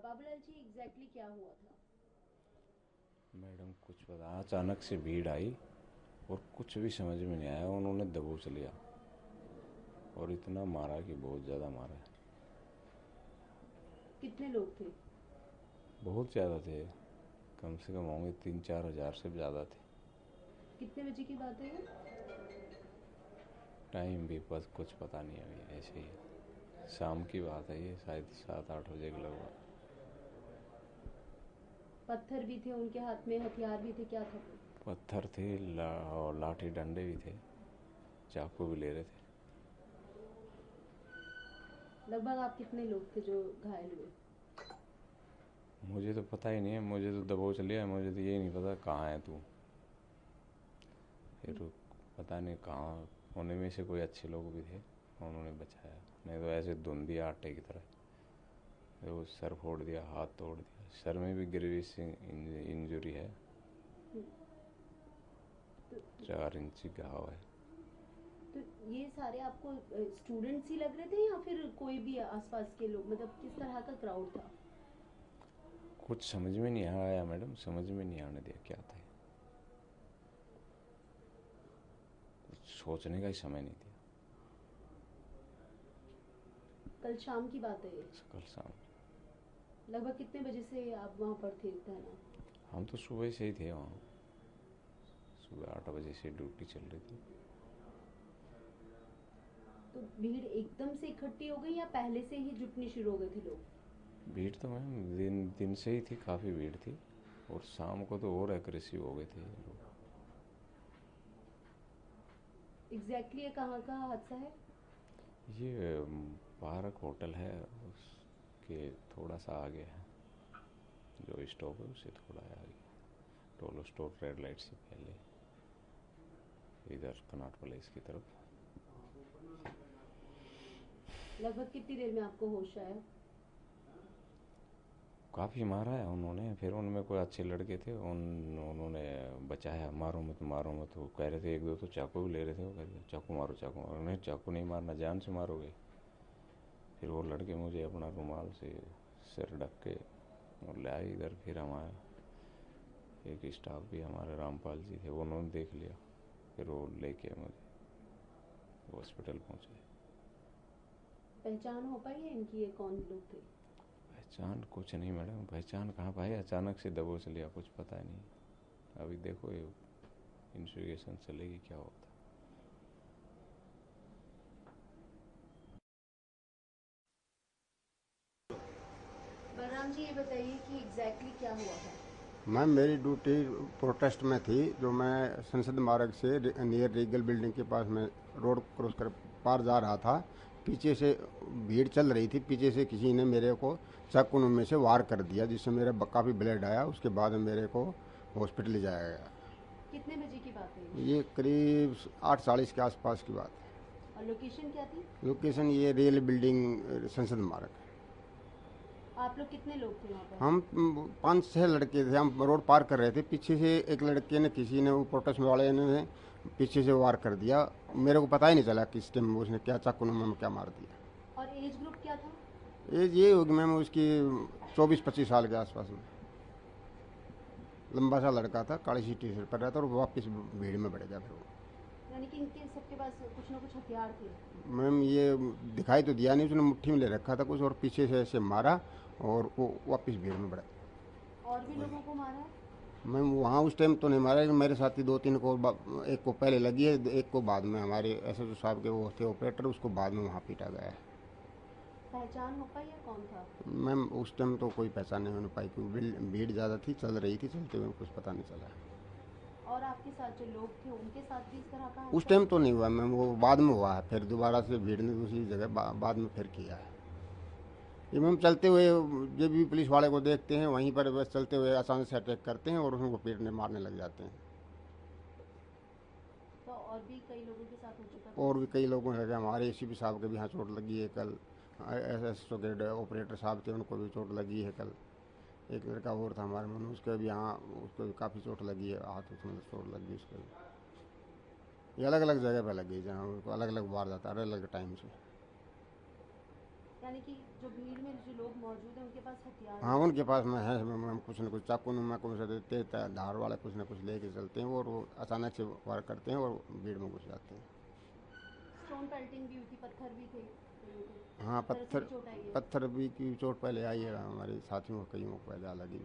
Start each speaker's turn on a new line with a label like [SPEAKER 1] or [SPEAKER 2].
[SPEAKER 1] Babulal ji exactly क्या हुआ था?
[SPEAKER 2] मैडम कुछ पता, अचानक से भीड़ आई और कुछ भी समझ में नहीं आया। उन्होंने दबोच लिया और इतना मारा कि बहुत ज़्यादा मारा।
[SPEAKER 1] कितने लोग थे?
[SPEAKER 2] बहुत ज़्यादा थे, कम से कम होंगे 3-4 हज़ार से ज़्यादा थे।
[SPEAKER 1] कितने बजे की बात है ये?
[SPEAKER 2] टाइम भी बस कुछ पता नहीं, अभी ऐसे ही है। शाम की बात है ये, शायद 7-8 बजे के लगभग।
[SPEAKER 1] पत्थर भी थे उनके हाथ में, हथियार भी थे, क्या था वो?
[SPEAKER 2] पत्थर थे, और लाठी डंडे भी थे, चाकू भी ले रहे थे।
[SPEAKER 1] लगभग आप कितने लोग थे जो घायल हुए?
[SPEAKER 2] मुझे तो पता ही नहीं है, मुझे तो दबोच लिया। मुझे तो यही नहीं पता कहाँ है तू। फिर पता नहीं कहाँ, होने में से कोई अच्छे लोग भी थे, उन्होंने बचाया। नहीं तो ऐसे धुन दिया आटे की तरह। वो सर फोड़ दिया, हाथ तोड़ दिया, सर में भी ग्रेविस इंजरी है।
[SPEAKER 1] हम्म, तो
[SPEAKER 2] 4 इंची घाव है।
[SPEAKER 1] तो ये सारे आपको स्टूडेंट्स ही लग रहे थे या फिर कोई भी आसपास के लोग, मतलब किस तरह का क्राउड था?
[SPEAKER 2] कुछ समझ में नहीं आया मैडम, समझ में नहीं आने दिया क्या था। कुछ सोचने का ही समय नहीं दिया।
[SPEAKER 1] कल शाम की बात है ये?
[SPEAKER 2] कल शाम।
[SPEAKER 1] लगभग कितने बजे से आप वहाँ पर थे तैनात?
[SPEAKER 2] हम तो सुबह से ही थे वहाँ, सुबह 8 बजे से ड्यूटी चल रही थी।
[SPEAKER 1] तो भीड़ एकदम से इकट्ठी हो गई या पहले से ही जुटनी शुरू हो गए थे लोग?
[SPEAKER 2] भीड़ तो मैम दिन दिन से ही थी, काफ़ी भीड़ थी। और शाम को तो और एग्रेसिव हो गए थे लोग।
[SPEAKER 1] एग्जैक्टली ये कहाँ का हादसा है?
[SPEAKER 2] ये पार्क होटल है, उसके थोड़ा सा आगे है। जो स्टॉप है उससे थोड़ा आगे, टोलो स्टोर रेड लाइट से पहले, इधर कनॉट प्लेस की तरफ।
[SPEAKER 1] लगभग कितनी देर में आपको होश आया?
[SPEAKER 2] काफ़ी मारा है उन्होंने। फिर उनमें कोई अच्छे लड़के थे, उन्होंने बचाया। मारो मत मारो मत, वो कह रहे थे। एक दो तो चाकू भी ले रहे थे, वो कह रहे थे चाकू मारो चाकू मारो। नहीं, चाकू नहीं मारना, जान से मारोगे। फिर वो लड़के मुझे अपना रुमाल से सिर ढक के और ले आए इधर। फिर हम आए, एक स्टाफ भी हमारे रामपाल जी थे, वो उन्होंने देख लिया। फिर वो लेके मुझे हॉस्पिटल पहुँचे।
[SPEAKER 1] पहचान हो पाई है इनकी, ये कौन लोग थे?
[SPEAKER 2] पहचान कुछ नहीं मैडम, पहचान कहाँ पाई, अचानक से दबोच लिया, कुछ पता नहीं। अभी देखो ये इन्वेस्टिगेशन चलेगी क्या होता।
[SPEAKER 1] बलराम जी ये बताइए कि एग्जैक्टली क्या हुआ था?
[SPEAKER 3] मैम मेरी ड्यूटी प्रोटेस्ट में थी। जो मैं संसद मार्ग से नियर रीगल बिल्डिंग के पास में रोड क्रॉस कर पार जा रहा था। पीछे से भीड़ चल रही थी, पीछे से किसी ने मेरे को चाकू में से वार कर दिया, जिससे मेरे काफ़ी ब्लड आया। उसके बाद मेरे को हॉस्पिटल ले जाया गया।
[SPEAKER 1] कितने बजे की बात है ये?
[SPEAKER 3] ये करीब 8:40 के आसपास की बात
[SPEAKER 1] और लोकेशन क्या थी?
[SPEAKER 3] है। लोकेशन ये रेल बिल्डिंग संसद मार्ग।
[SPEAKER 1] आप लोग कितने लोग थे वहाँ पर?
[SPEAKER 3] हम 5-6 लड़के थे। हम रोड पार कर रहे थे, पीछे से एक लड़के ने, किसी ने, वो प्रोटेस्ट वाले ने पीछे से वार कर दिया। मेरे को पता ही नहीं चला किस टाइम उसने क्या चाकू में क्या मार दिया।
[SPEAKER 1] और एज ग्रुप क्या था?
[SPEAKER 3] एज ये होगी मैम उसकी 24-25 साल के आसपास में। लंबा सा लड़का था, काली सी टी शर्ट पर रहता, और वापस भीड़ में बढ़ गया फिर वो।
[SPEAKER 1] यानी कि इनके सबके पास कुछ ना कुछ हथियार थे?
[SPEAKER 3] मैम ये दिखाई तो दिया नहीं, उसने मुट्ठी में ले रखा था कुछ, और पीछे से ऐसे मारा और वो वापस भीड़ में बढ़ा।
[SPEAKER 1] और भी लोगों को मारा है?
[SPEAKER 3] मैम वहाँ उस टाइम तो नहीं मारा, लेकिन मेरे साथी 2-3 को, एक को पहले लगी है, एक को बाद में। हमारे एसएसओ साहब के वो थे ऑपरेटर, उसको बाद में वहाँ पीटा गया है।
[SPEAKER 1] पहचान हो पाई है कौन था?
[SPEAKER 3] मैम उस टाइम तो कोई पहचान नहीं होने पाई, क्योंकि भीड़ ज़्यादा थी, चल रही थी, चलते हुए कुछ पता नहीं चला।
[SPEAKER 1] और आपके साथ जो लोग थे उनके साथ भी इस तरह का
[SPEAKER 3] उस
[SPEAKER 1] हादसा
[SPEAKER 3] टाइम
[SPEAKER 1] हुआ?
[SPEAKER 3] तो नहीं हुआ मैम, वो बाद में हुआ है। फिर दोबारा से भीड़ ने दूसरी जगह बाद में फिर किया है। ये मैम चलते हुए जब भी पुलिस वाले को देखते हैं, वहीं पर बस चलते हुए अचानक से अटैक करते हैं और उनको पीटने मारने लग जाते हैं।
[SPEAKER 1] तो और भी कई लोगों के साथ हो चुका था
[SPEAKER 3] और भी
[SPEAKER 1] ऐसा?
[SPEAKER 3] कई लोगों हैं, हमारे एसीपी साहब के भी यहाँ चोट लगी है कल। एसएसओ के ऑपरेटर साहब थे, उनको भी चोट लगी है कल। एक लड़का और था हमारे मन, उसके भी यहाँ, उसको भी काफ़ी चोट लगी है, हाथ उसमें चोट लगी उसको भी। ये अलग अलग जगह पे लगी, जहाँ उनको अलग अलग वार जाता है, अलग अलग टाइम से।
[SPEAKER 1] यानी कि जो भीड़ में जो लोग मौजूद हैं उनके पास हथियार
[SPEAKER 3] हाँ उनके पास में है, हम कुछ न कुछ चाकू नुमा कुछ देते धार वाला कुछ न कुछ लेके चलते हैं और वो अचानक से वार करते हैं और भीड़ में घुस जाते हैं।
[SPEAKER 1] स्टोन पेल्टिंग भी हुई थी, पत्थर भी थे कहीं पे,
[SPEAKER 3] हाँ
[SPEAKER 1] पत्थर से भी
[SPEAKER 3] पत्थर,
[SPEAKER 1] चोट आई है।
[SPEAKER 3] पत्थर भी की चोट पहले आई है, हमारे साथियों को कईयों को पहले लगी।